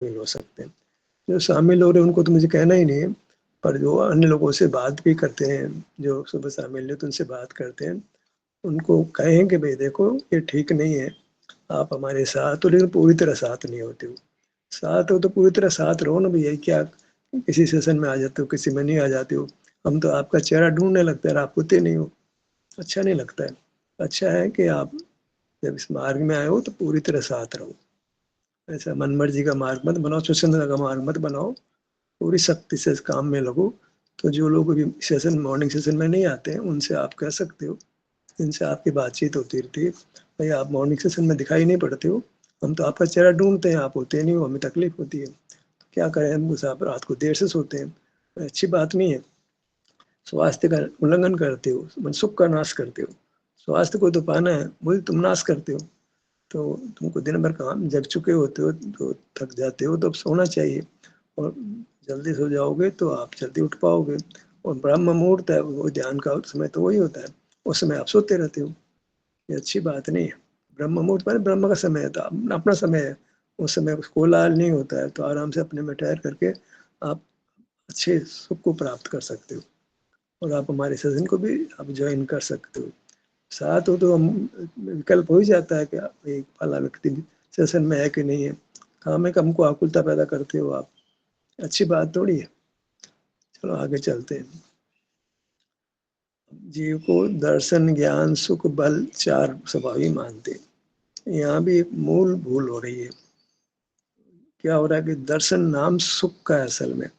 हो सकते हैं। जो शामिल हो रहे हैं उनको तो मुझे कहना ही नहीं है, पर जो अन्य लोगों से बात भी करते हैं, जो सुबह शामिल है तो उनसे बात करते हैं, उनको कहें कि भाई देखो ये ठीक नहीं है, आप हमारे साथ हो लेकिन पूरी तरह साथ नहीं होते हो। साथ हो तो पूरी तरह साथ रहो ना भैया, क्या किसी सेशन में आ जाते हो, किसी में नहीं आ जाते हो। हम तो आपका चेहरा ढूंढने लगते हैं और आप होते नहीं हो, अच्छा नहीं लगता है। अच्छा है कि आप जब इस मार्ग में आए हो तो पूरी तरह साथ रहो। ऐसा मनमर्जी का मार्ग मत बनाओ, स्वच्छंदता का मार्ग मत बनाओ, पूरी शक्ति से इस काम में लगो। तो जो लोग अभी सेशन मॉर्निंग सेशन में नहीं आते हैं उनसे आप कह सकते हो, इनसे आपकी बातचीत होती रहती है, भाई आप मॉर्निंग सेशन में दिखाई नहीं पड़ते हो, हम तो आपका चेहरा ढूंढते हैं, आप होते नहीं हो, हमें तकलीफ होती है, क्या करें, हम उस आप रात को देर से सोते हैं, अच्छी बात नहीं है। स्वास्थ्य का उल्लंघन करते हो, मनसुख का नाश करते हो, स्वास्थ्य को तो पाना है, वही तुम नाश करते हो। तो तुमको दिन भर काम जग चुके होते हो तो थक जाते हो, तो अब सोना चाहिए, और जल्दी सो जाओगे तो आप जल्दी उठ पाओगे। और ब्रह्म मुहूर्त है वो ध्यान का समय, तो वही होता है, उस समय आप सोते रहते हो, ये अच्छी बात नहीं है। ब्रह्म मुहूर्त पर ब्रह्म का समय है, तो अपना समय है, उस समय कोलाहल नहीं होता है, तो आराम से अपने में ठहर करके आप अच्छे सुख को प्राप्त कर सकते हो। और आप हमारे सेशन को भी आप ज्वाइन कर सकते हो। साथ हो तो हम विकल्प हो ही जाता है कि एक फला व्यक्ति सेशन में है कि नहीं है, काम में कम को आकुलता पैदा करते हो आप, अच्छी बात थोड़ी है। चलो आगे चलते हैं। जीव को दर्शन ज्ञान सुख बल चार स्वभावी मानते हैं। यहाँ भी एक मूल भूल हो रही है। क्या हो रहा है कि दर्शन नाम सुख का है असल में।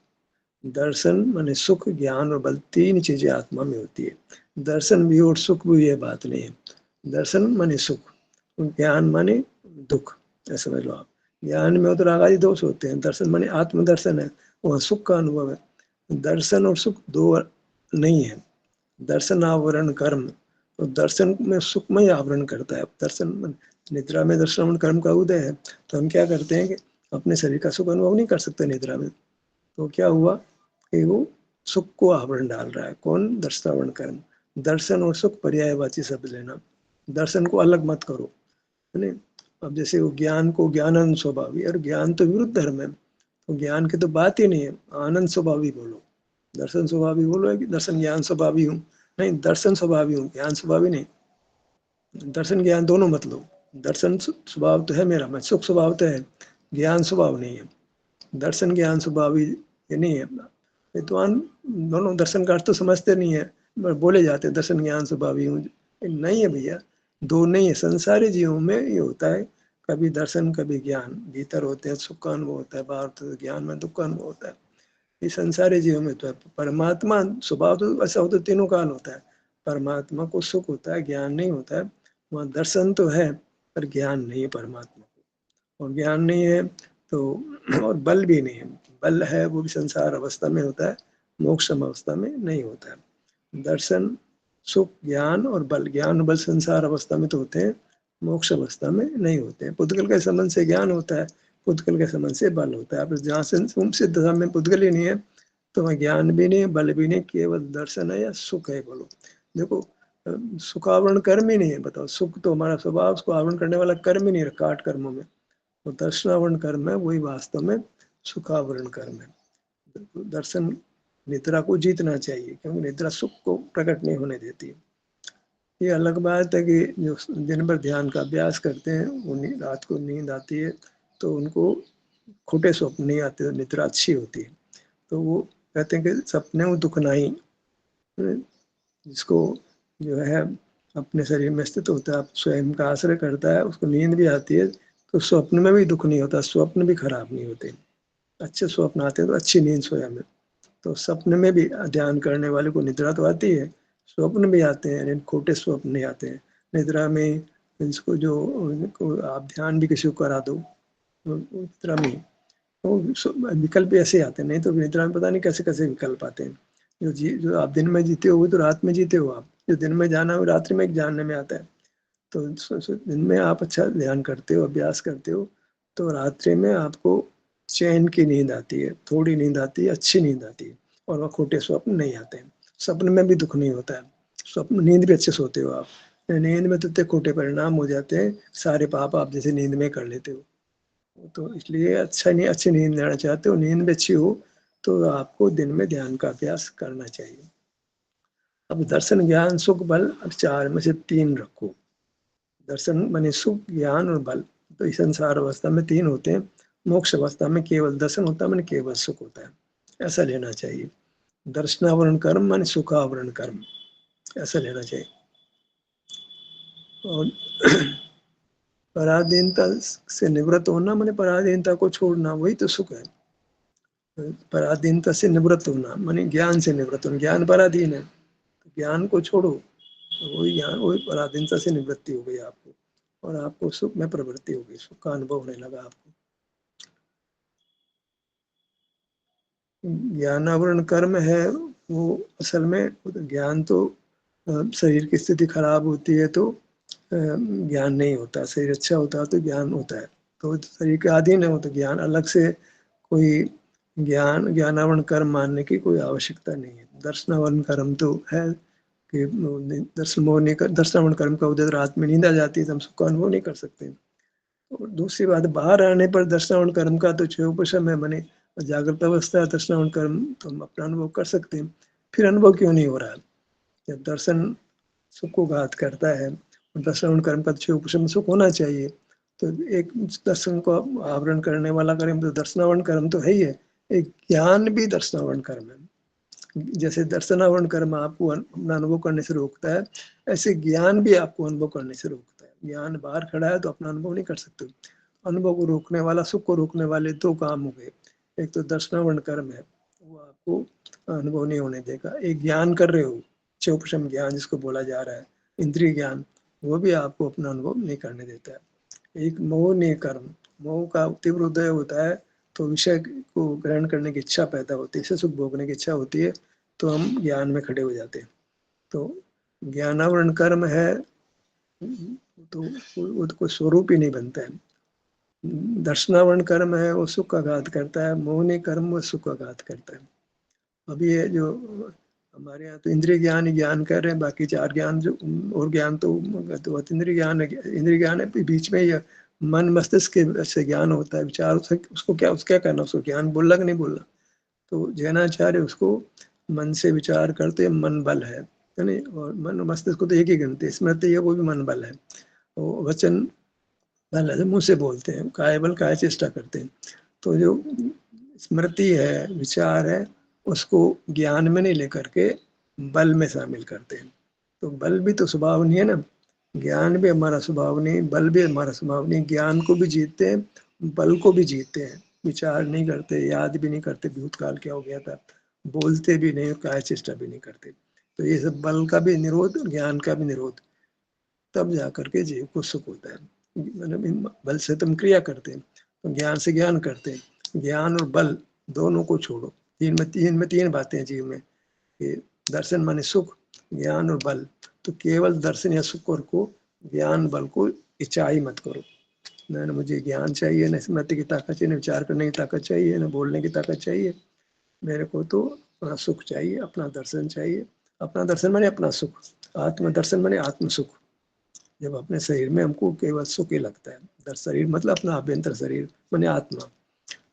दर्शन माने सुख ज्ञान और बल, तीन चीजें आत्मा में होती है। दर्शन भी और सुख भी ये बात नहीं है। दर्शन माने सुख, ज्ञान माने दुख, ऐसा समझ लो आप। ज्ञान में हो तो राग आदि दोष होते हैं, दर्शन माने आत्मदर्शन है, वह सुख का अनुभव है। दर्शन और सुख दो नहीं है। दर्शन आवरण कर्म, तो दर्शन में सुखमय आवरण करता है। दर्शन निद्रा में दर्शन कर्म का उदय है, तो हम क्या करते हैं कि अपने शरीर का सुख अनुभव नहीं कर सकते निद्रा में, तो क्या हुआ कि वो सुख को आवरण डाल रहा है। कौन? दर्शनावरण कर्म। दर्शन और सुख पर्यायवाची शब्द लेना, दर्शन को अलग मत करो, है ना। अब जैसे वो ज्ञान को ज्ञानंद स्वभावी, और ज्ञान तो विरुद्ध धर्म है, तो ज्ञान की तो बात ही नहीं है, आनंद स्वभावी बोलो। दर्शन स्वभावी बोलो कि दर्शन ज्ञान स्वभावी हूँ, नहीं, दर्शन स्वभावी हूँ, ज्ञान स्वभावी नहीं। दर्शन ज्ञान दोनों मत लो। दर्शन स्वभाव तो है मेरा, मैं सुख स्वभाव तो है, ज्ञान स्वभाव नहीं है। दर्शन ज्ञान स्वभावी ये नहीं है। विद्वान दोनों दर्शन का अर्थ तो समझते नहीं है, बोले जाते हैं दर्शन ज्ञान स्वभावी हूँ, नहीं है भैया, दो नहीं है। संसारी जीवों में ये होता है, कभी दर्शन कभी ज्ञान, भीतर होते हैं सुख का अनुभव होता है, बाहर तो ज्ञान में दुख का अनुभव होता है। ये संसारी जीवों में तो है। परमात्मा स्वभाव तो ऐसा होता है, तीनों काल होता है। परमात्मा को सुख होता है, ज्ञान नहीं होता है। वहाँ दर्शन तो है पर ज्ञान नहीं है परमात्मा को, और ज्ञान नहीं है तो, और बल भी नहीं है। बल है वो भी संसार अवस्था में होता है, मोक्ष अवस्था में नहीं होता है। दर्शन सुख ज्ञान और बल, ज्ञान बल संसार अवस्था में तो होते हैं, मोक्ष अवस्था में नहीं होते हैं। पुद्गल के संबंध से ज्ञान होता है, पुद्गल के संबंध से बल होता है। अब जहाँ से सिद्ध में पुद्गल ही नहीं है, तो वहाँ ज्ञान भी नहीं, बल भी नहीं, केवल दर्शन है या सुख है बोलो। देखो सुख आवरण कर्म ही नहीं है, बताओ, सुख तो हमारा स्वभाव, उसको आवरण करने वाला कर्म ही नहीं रखा आठ कर्मों में। वो दर्शनावरण कर्म है, वही वास्तव में सुखावरण कर्म है। दर्शन निद्रा को जीतना चाहिए, क्योंकि निद्रा सुख को प्रकट नहीं होने देती। ये अलग बात है कि जो दिन भर ध्यान का अभ्यास करते हैं, वो रात को नींद आती है तो उनको खोटे स्वप्न नहीं आते, तो निद्रा अच्छी होती है। तो वो कहते हैं कि सपने वो दुख नहीं, जिसको जो है अपने शरीर में स्थित होता है, स्वयं का आश्रय करता है, उसको नींद भी आती है तो स्वप्न में भी दुख नहीं होता, स्वप्न भी खराब नहीं होते, अच्छे स्वप्न आते हैं, तो अच्छी नींद सोया में। तो सपने में भी ध्यान करने वाले को निद्रा तो आती है, स्वप्न भी आते हैं, लेकिन खोटे स्वप्न नहीं आते हैं निद्रा में। इसको जो आप ध्यान भी किसी को करा दो निद्रा में, तो विकल्प ऐसे आते हैं, नहीं तो निद्रा में पता नहीं कैसे कैसे विकल्प आते हैं। जो आप दिन में जीते हो वो तो रात में जीते हो, आप जो दिन में जाना है वो रात्रि में जानने में आता है। तो दिन में आप अच्छा ध्यान करते हो, अभ्यास करते हो, तो रात्रि में आपको चैन की नींद आती है, थोड़ी नींद आती है, अच्छी नींद आती है, और वह खोटे स्वप्न नहीं आते हैं। स्वप्न में भी दुख नहीं होता है, स्वप्न नींद भी अच्छे सोते हो आप। नींद में तो इतने खोटे परिणाम हो जाते हैं, सारे पाप आप जैसे नींद में कर लेते हो। तो इसलिए अच्छा नहीं, अच्छी नींद लेना चाहते हो, नींद में अच्छी हो तो आपको दिन में ध्यान का अभ्यास करना चाहिए। अब दर्शन ज्ञान सुख बल, अब चार में से तीन रखो। दर्शन माने सुख, ज्ञान और बल। तो इस संसार अवस्था में तीन होते हैं, मोक्ष अवस्था में केवल दर्शन होता है, माने केवल सुख होता है, ऐसा लेना चाहिए। दर्शनावरण कर्म माने सुखावरण कर्म, ऐसा लेना चाहिए। और पराधीनता से निवृत्त होना माने पराधीनता को छोड़ना, वही तो सुख है। पराधीनता से निवृत्त होना माने ज्ञान से निवृत्त होना, ज्ञान पराधीन है, तो ज्ञान को छोड़ो, तो वही ज्ञान, वही पराधीनता से निवृत्ति हो गई आपको, और आपको सुख में प्रवृत्ति हो गई, सुख का अनुभव होने लगा आपको। ज्ञानावरण कर्म है वो, असल में ज्ञान तो शरीर की स्थिति खराब होती है तो ज्ञान नहीं होता, शरीर अच्छा होता है तो ज्ञान होता है। तो शरीर के अधीन है वो, तो ज्ञान अलग से कोई ज्ञानावरण कर्म मानने की कोई आवश्यकता नहीं है। दर्शनावरण कर्म तो है कि दर्शनावरण कर्म का उदय रात में नींद आ जाती है तो हम सुख का अनुभव नहीं कर सकते। और दूसरी बात, बाहर आने पर दर्शनावरण कर्म का तो क्षयोपशम है, माने जागृत अवस्था दर्शनावरण कर्म तो हम अपना अनुभव कर सकते हैं। फिर अनुभव क्यों नहीं हो रहा है? जब दर्शन सुख को घात करता है, दर्शनावरण कर्म का क्षयोपशम सुख होना चाहिए, तो एक दर्शन को आवरण करने वाला कर्म तो दर्शनावरण कर्म तो है ही है, एक ज्ञान भी दर्शनावरण कर्म है। जैसे दर्शनावरण कर्म आपको अपना अनुभव करने से रोकता है, ऐसे ज्ञान भी आपको अनुभव करने से रोकता है। ज्ञान बाहर खड़ा है तो अपना अनुभव नहीं कर सकते। अनुभव को रोकने वाला, सुख को रोकने वाले दो काम हो गए, एक तो दर्शनावरण कर्म है, वो आपको अनुभव नहीं होने देगा। एक ज्ञान कर रहे हो, चौपशम ज्ञान जिसको बोला जा रहा है, इंद्रिय ज्ञान, वो भी आपको अपना अनुभव नहीं करने देता है। एक मोह ने कर्म, मोह का तीव्र उदय होता है तो विषय को ग्रहण करने की इच्छा पैदा होती है, इसे सुख भोगने की इच्छा होती है, तो हम ज्ञान में खड़े हो जाते हैं। तो ज्ञानावरण कर्म है तो वो तो कोई स्वरूप ही नहीं बनता है। दर्शनावरण कर्म है वो सुख का घात करता है, मोहनी कर्म वो सुख का घात करता है। अभी ये जो हमारे यहाँ तो इंद्रिय ज्ञान ही ज्ञान कर रहे हैं, बाकी चार ज्ञान जो और ज्ञान तो इंद्रिय ज्ञान है। इंद्रिय ज्ञान है बीच में ये मन मस्तिष्क के से ज्ञान होता है, विचार उसको क्या, उसको क्या करना, उसको ज्ञान बोलना कि नहीं बोलना। तो जैनाचार्य उसको मन से विचार करते मन बल है नहीं, और मन मस्तिष्क को तो एक ही गिनते हैं, स्मृति है वो भी मन बल है, वो वचन बल है, मुंह से बोलते हैं, काय बल काय चेष्टा करते हैं। तो जो स्मृति है, विचार है, उसको ज्ञान में नहीं लेकर के बल में शामिल करते हैं। तो बल भी तो स्वभाव नहीं है ना, ज्ञान भी हमारा स्वभाव नहीं, बल भी हमारा स्वभाव नहीं। ज्ञान को भी जीतते हैं, बल को भी जीतते हैं, विचार नहीं करते, याद भी नहीं करते भूतकाल क्या हो गया था, बोलते भी नहीं, काय चेष्टा भी नहीं करते। तो ये सब बल का भी निरोध, ज्ञान का भी निरोध, तब जाकर के जीव को सुख होता है। मतलब बल से तुम क्रिया करते हैं, तो ज्ञान से ज्ञान करते हैं, ज्ञान और बल दोनों को छोड़ो। तीन बातें हैं जीव में, कि दर्शन माने सुख, ज्ञान और बल। तो केवल दर्शन या सुख और को, ज्ञान बल को इच्छा ही मत करो। ना मुझे ज्ञान चाहिए, ना स्मृति की ताकत चाहिए, ना विचार करने की ताकत चाहिए, ना बोलने की ताकत चाहिए। मेरे को तो अपना सुख चाहिए, अपना दर्शन चाहिए। अपना दर्शन माने अपना सुख, आत्म दर्शन माने आत्म सुख। जब अपने शरीर में हमको केवल सुख ही लगता है, दर शरीर मतलब अपना आभ्यंतर शरीर माने आत्मा,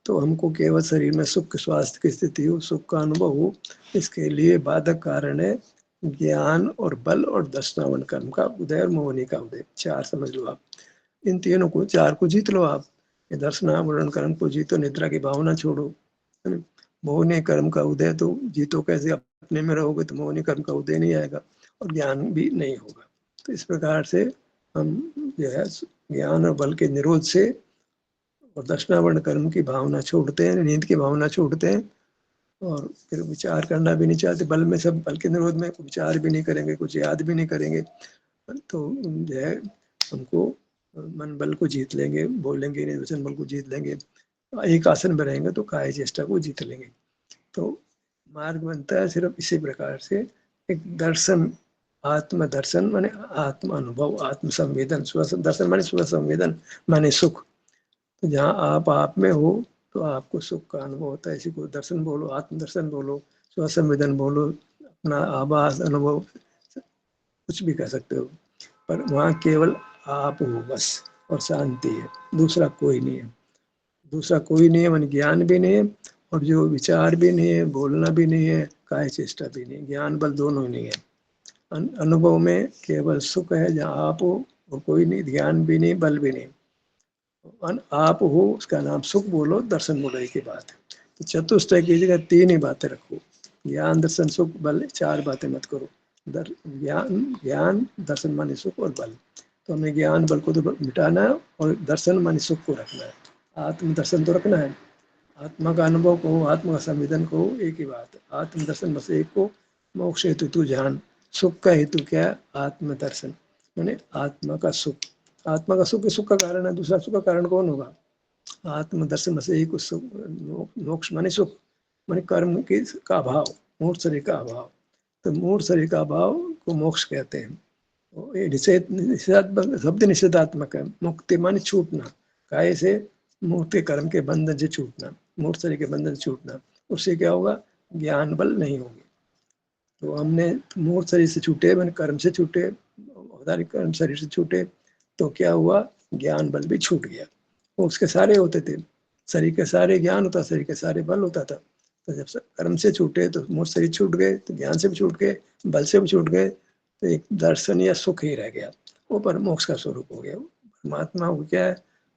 तो हमको केवल शरीर में सुख, स्वास्थ्य की स्थिति हो, सुख का अनुभव हो, इसके लिए बाधक कारण है ज्ञान और बल और दर्शनावरण कर्म का उदय और मोहनी का उदय। चार समझ लो आप, इन तीनों को, चार को जीत लो आप। ये दर्शनावरण कर्म को जीतो, निद्रा की भावना छोड़ो, मोहनी कर्म का उदय तो जीतो कैसे, अपने में रहोगे तो मोहनी कर्म का उदय नहीं आएगा और ज्ञान भी नहीं होगा। तो इस प्रकार से हम जो है ज्ञान और बल के निरोध से और दक्षिणावर्ण कर्म की भावना छोड़ते हैं, नींद की भावना छोड़ते हैं, और फिर विचार करना भी नहीं चाहते। बल में सब, बल के निरोध में विचार भी नहीं करेंगे, कुछ याद भी नहीं करेंगे, तो जो है हमको मन बल को जीत लेंगे, बोलेंगे नहीं, वचन बल को जीत लेंगे, एक आसन में रहेंगे तो काय चेष्टा को जीत लेंगे। तो मार्ग बनता है सिर्फ इसी प्रकार से, एक दर्शन, आत्म दर्शन माने आत्म अनुभव, आत्म संवेदन, स्व दर्शन माने स्व संवेदन माने सुख। तो जहाँ आप में हो तो आपको सुख का अनुभव होता है। इसी को दर्शन बोलो, आत्मदर्शन बोलो, स्व संवेदन बोलो, अपना आभास अनुभव, कुछ भी कह सकते हो, पर वहाँ केवल आप हो बस, और शांति है, दूसरा कोई नहीं है। दूसरा कोई नहीं है, मन ज्ञान भी नहीं है, और जो विचार भी नहीं है, बोलना भी नहीं है, काय चेष्टा भी नहीं, ज्ञान बल दोनों ही नहीं है। अनुभव में केवल सुख है जहाँ आप हो, और कोई नहीं, ध्यान भी नहीं, बल भी नहीं, आप हो, उसका नाम सुख बोलो, दर्शन बोलो, एक ही बात है। तो चतुष्टय की जगह तीन ही बातें रखो, ज्ञान दर्शन सुख बल, चार बातें मत करो। ज्ञान दर्शन माने सुख और बल, तो हमें ज्ञान बल को तो मिटाना है, और दर्शन माने सुख को रखना है, आत्म दर्शन तो रखना है। आत्मा का अनुभव को, आत्मा का संवेदन को, एक ही बात है, आत्म दर्शन बस एक को, मोक्ष हेतु तू जान, सुख का हेतु क्या है, आत्म दर्शन, माने आत्मा का सुख। आत्मा का सुख, सुख का कारण है, दूसरा सुख का कारण कौन होगा, आत्म दर्शन बस एक सुख। मोक्ष माने सुख, माने कर्म की का अभाव, मूर्त शरीर का अभाव, तो मूर्त शरीर का अभाव को मोक्ष कहते हैं। ये निषेधात्मक शब्द, निषेधात्मक है। मुक्ति माने छूटना, काय से, मूर्त कर्म के बंधन से छूटना, मूर्त शरीर के बंधन से छूटना, उससे क्या होगा, ज्ञान बल नहीं होगी। तो हमने मूर्त शरीर से छूटे, मैंने कर्म से छूटे, कर्म शरीर से छूटे, तो क्या हुआ, ज्ञान बल भी छूट गया। वो उसके सारे होते थे, शरीर के सारे ज्ञान होता, शरीर के सारे बल होता था। तो जब कर्म से छूटे तो मूर्त शरीर छूट गए, तो ज्ञान से भी छूट गए, बल से भी छूट गए, तो एक दर्शन या सुख ही रह गया, वो पर मोक्ष का स्वरूप हो गया। परमात्मा को क्या है,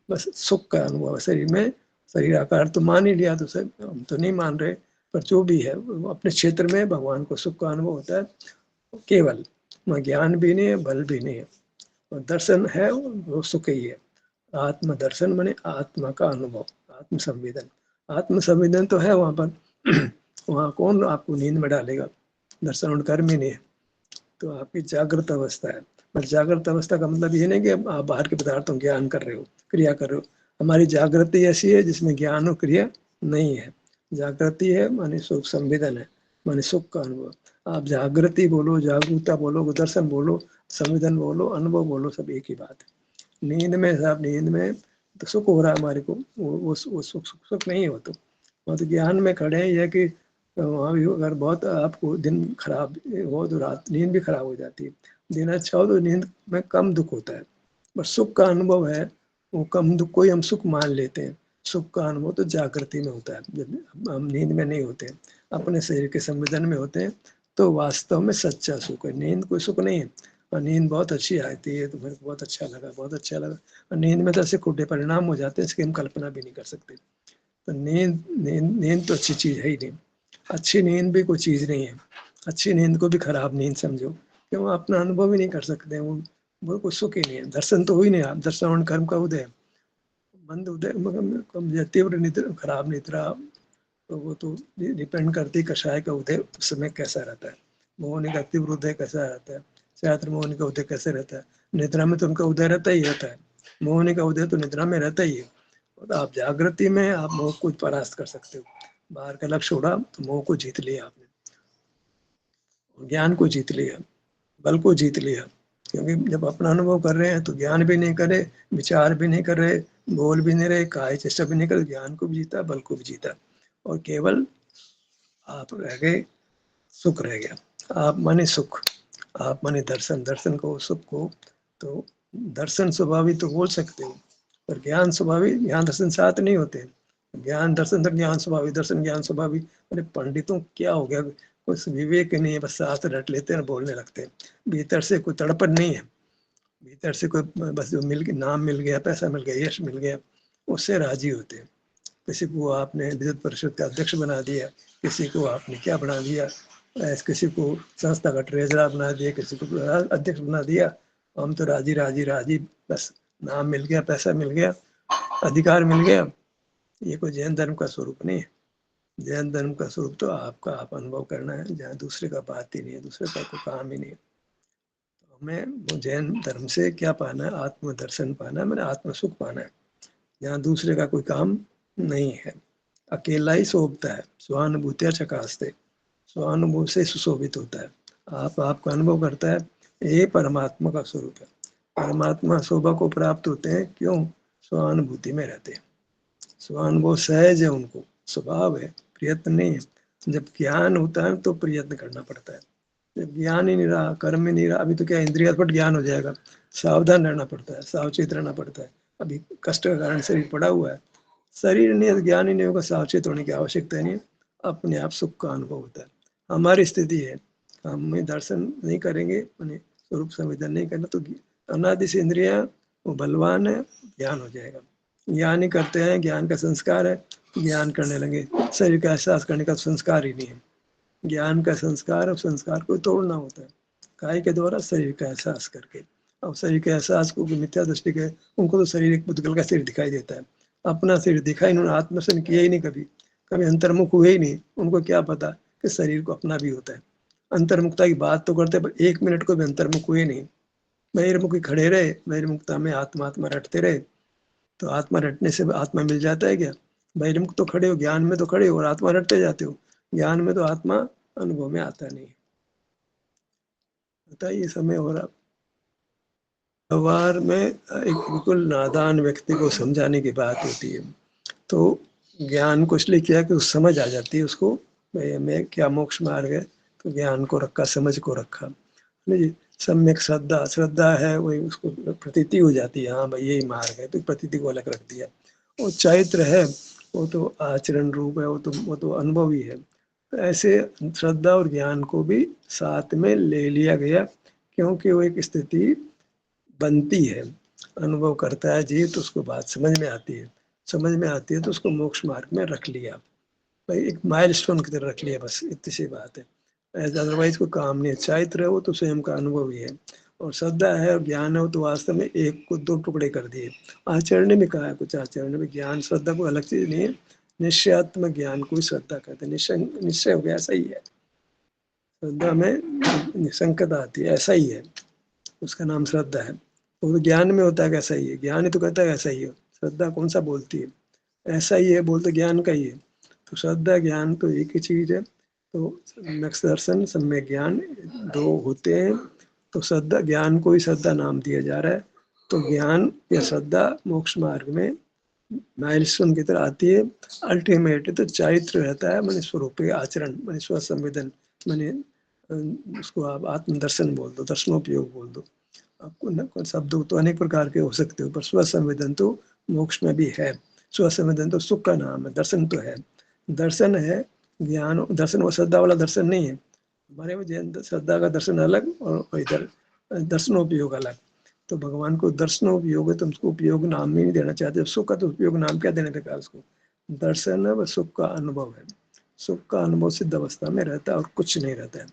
बस सुख का अनुभव शरीर में। शरीर आकार तो मान ही लिया, तो सब हम तो नहीं मान रहे, पर जो भी है अपने क्षेत्र में भगवान को सुख का अनुभव होता है केवल, वहाँ ज्ञान भी नहीं है, बल भी नहीं है, और दर्शन है वो सुख ही है। आत्म दर्शन माने आत्मा का अनुभव, आत्म संवेदन। आत्म संवेदन तो है वहां पर वहां कौन आपको नींद में डालेगा, दर्शन और कर्म ही नहीं है, तो आपकी जागृत अवस्था है। पर जागृत अवस्था का मतलब ये नहीं कि आप बाहर के पदार्थों ज्ञान कर रहे हो, क्रिया कर रहे हो। हमारी जागृति ऐसी है जिसमें ज्ञान और क्रिया नहीं है। जागृति है माने सुख संवेदन है, माने सुख का अनुभव। आप जागृति बोलो, जागरूकता बोलो, दर्शन बोलो, संवेदन बोलो, अनुभव बोलो, सब एक ही बात है। नींद में साहब, नींद में तो सुख हो रहा है हमारे को, वो सुख सुख सुख नहीं हो, तो वहाँ तो ज्ञान में खड़े हैं। यह कि वहाँ भी अगर बहुत आपको दिन खराब हो तो रात नींद भी खराब हो जाती है, दिन अच्छा हो तो नींद में कम दुख होता है। बस सुख का अनुभव है, वो कम दुख को ही हम सुख मान लेते हैं। सुख का अनुभव तो जागृति में होता है, जब हम नींद में नहीं होते, अपने शरीर के संवेदन में होते हैं, तो वास्तव में सच्चा सुख है। नींद कोई सुख नहीं है। और नींद बहुत अच्छी आती है तो मेरे को बहुत अच्छा लगा, बहुत अच्छा लगा, और नींद में तो ऐसे खोटे परिणाम हो जाते हैं इसकी हम कल्पना भी नहीं कर सकते। तो नींद नींद नींद तो अच्छी चीज है ही नहीं। अच्छी नींद भी कोई चीज नहीं है, अच्छी नींद को भी खराब नींद समझो, क्यों अपना अनुभव ही नहीं कर सकते। वो कोई सुख ही नहीं है, दर्शन तो हो ही नहीं। आप दर्शन और कर्म का उदय, मंद उदय, मतलब तीव्र निद्रा, खराब निद्रा, तो वो तो डिपेंड करती कषाय का उदय उस समय कैसा रहता है, मोहनी का तीव्र उदय कैसा रहता है, छात्र मोहनी का उदय कैसे रहता है। निद्रा में तो उनका उदय रहता ही रहता है, मोहनी का उदय तो निद्रा में रहता ही है। और आप जागृति में आप मोह को परास्त कर सकते हो। बाहर का लक्ष्य छोड़ा तो मोह को जीत लिया आपने, ज्ञान को जीत लिया, बल को जीत लिया। क्योंकि जब अपना अनुभव कर रहे हैं तो ज्ञान भी नहीं करे, विचार भी नहीं कर रहे, बोल भी नहीं रहे, काय चेष्टा भी नहीं कर, ज्ञान को भी जीता, बल को भी जीता, और केवल आप रह गए, सुख रह गया। आप माने सुख, आप माने दर्शन, दर्शन को, सुख को। तो दर्शन स्वभावी तो बोल सकते हो, पर ज्ञान स्वभावी, ज्ञान दर्शन साथ नहीं होते। ज्ञान दर्शन तक ज्ञान स्वभावी, दर्शन ज्ञान स्वभावी। अरे पंडितों क्या हो गया, कुछ विवेक नहीं है, बस साथ रट लेते हैं, बोलने लगते हैं, भीतर से कोई तड़पन नहीं है। भीतर से कोई बस जो मिल गया, नाम मिल गया, पैसा मिल गया, यश मिल गया, उससे राजी होते हैं। किसी को आपने विद्युत परिषद का अध्यक्ष बना दिया, किसी को आपने क्या बना दिया, किसी को संस्था का ट्रेजरर बना दिया, किसी को अध्यक्ष बना दिया, हम तो राजी राजी राजी, बस नाम मिल गया, पैसा मिल गया, अधिकार मिल गया। ये कोई जैन धर्म का स्वरूप नहीं है। जैन धर्म का स्वरूप तो आपका आप अनुभव करना है, जहाँ दूसरे का बात ही नहीं है, दूसरे का कोई काम ही नहीं है। तो हमें जैन धर्म से क्या पाना है, आत्म दर्शन पाना है, मैंने आत्म सुख पाना है, जहाँ दूसरे का कोई काम नहीं है। अकेला ही शोभता है, स्वानुभूतिया चकास्ते, स्वानुभूति से सुशोभित होता है। आप आपका अनुभव करता है, ये परमात्मा का स्वरूप है। परमात्मा शोभा को प्राप्त होते हैं क्यों, स्वानुभूति में रहते हैं। स्वानुभव सहज है, उनको स्वभाव है, प्रयत्न नहीं है। जब ज्ञान होता है तो प्रयत्न करना पड़ता है। जब ज्ञान ही नहीं रहा, कर्म ही नहीं रहा, अभी तो क्या इंद्रियास्पद ज्ञान हो जाएगा, सावधान रहना पड़ता है, सावचेत रहना पड़ता है। अभी कष्ट का कारण शरीर पड़ा हुआ है, शरीर नहीं है, ज्ञान ही नहीं होगा, सावचेत होने की आवश्यकता नहीं है, अपने आप सुख का अनुभव होता है। हमारी स्थिति है, हम दर्शन नहीं करेंगे, स्वरूप संवेदन नहीं करना, तो अनादि से इंद्रिया वो बलवान है, ज्ञान हो जाएगा। ज्ञान ही करते हैं, ज्ञान का संस्कार है, ज्ञान करने लगे, शरीर का एहसास करने का संस्कार ही नहीं है। ज्ञान का संस्कार और संस्कार को तोड़ना होता है, काय के द्वारा, शरीर का एहसास करके। अब शरीर के एहसास को मिथ्या दृष्टि के, उनको तो शरीर एक पुद्गल का शरीर दिखाई देता है, अपना शरीर दिखा ही, इन्होंने आत्मदर्शन किया ही नहीं, कभी कभी अंतर्मुख हुए ही नहीं, उनको क्या पता कि शरीर को अपना भी होता है। अंतर्मुखता की बात तो करते, पर 1 मिनट को भी अंतर्मुख हुए नहीं, बहिर्मुखी खड़े रहे, बहिर्मुखता में आत्मा आत्मा रटते रहे, तो आत्मा रटने से आत्मा मिल जाता है क्या? बहिर्मुख तो खड़े हो, ज्ञान में तो खड़े हो और आत्मा रटते जाते हो, ज्ञान में तो आत्मा अनुभव में आता नहीं। बताइए, समय हो रहा। व्यवहार में एक बिल्कुल नादान व्यक्ति को समझाने की बात होती है, तो ज्ञान को इसलिए किया कि उस समझ आ जाती है उसको, भाई हमें क्या मोक्ष मार्ग है, तो ज्ञान को रखा, समझ को रखा, नहीं। सम्यक श्रद्धा, श्रद्धा है वही, उसको प्रतीति हो जाती है, हाँ भाई यही मार्ग है, तो प्रतीति को अलग रख दिया। वो चैत्र है, वो तो आचरण रूप है, वो तो अनुभव ही है। तो ऐसे श्रद्धा और ज्ञान को भी साथ में ले लिया गया, क्योंकि वो एक स्थिति बनती है, अनुभव करता है जीव, तो उसको बात समझ में आती है, समझ में आती है तो उसको मोक्ष मार्ग में रख लिया, भाई एक माइलस्टोन की तरह रख लिया, बस इतनी सी बात है। अदरवाइज कोई काम नहीं है। चैत्र है वो तो स्वयं का अनुभव ही है, और श्रद्धा है और ज्ञान है वो तो वास्तव में एक को दो टुकड़े कर दिए। आचरण में कहा है, कुछ आचरण में ज्ञान श्रद्धा कोई अलग चीज नहीं है, निश्चयात्मक ज्ञान को श्रद्धा कहते हैं। निश्चय हो गया, ऐसा ही है, श्रद्धा में निशंकता आती है, ऐसा ही है, उसका नाम श्रद्धा है। वो तो ज्ञान में होता है कैसा ही है, ज्ञान ही तो कहता है ऐसा ही है, श्रद्धा कौन सा बोलती है, ऐसा ही है बोलते ज्ञान का ही है। तो श्रद्धा ज्ञान तो एक ही चीज है, तो नक्ष दर्शन सम्यक ज्ञान दो होते हैं, तो श्रद्धा ज्ञान को ही श्रद्धा नाम दिया जा रहा है। तो ज्ञान या श्रद्धा मोक्ष मार्ग में माइलस्टोन की तरह आती है। अल्टीमेट तो चारित्र रहता है, मैंने स्वरूप आचरण, मैंने स्व संवेदन, मैंने उसको आप आत्मदर्शन बोल दो, दर्शनोपयोग बोल दो, आपको शब्द तो अनेक प्रकार के हो सकते हो, पर स्व संवेदन तो मोक्ष में भी है। स्व संवेदन तो सुख का नाम है, दर्शन तो है, दर्शन है, ज्ञान दर्शन वो श्रद्धा वाला दर्शन नहीं है। हमारे में जैन श्रद्धा का दर्शन अलग और इधर दर्शनोपयोग अलग। तो भगवान को दर्शनोपयोग है, तो उसको उपयोग नाम ही नहीं देना चाहते, सुख का तो उपयोग नाम क्या देने का उसको। दर्शन है वह सुख का अनुभव है, सुख का अनुभव सिद्ध अवस्था में रहता है और कुछ नहीं रहता है।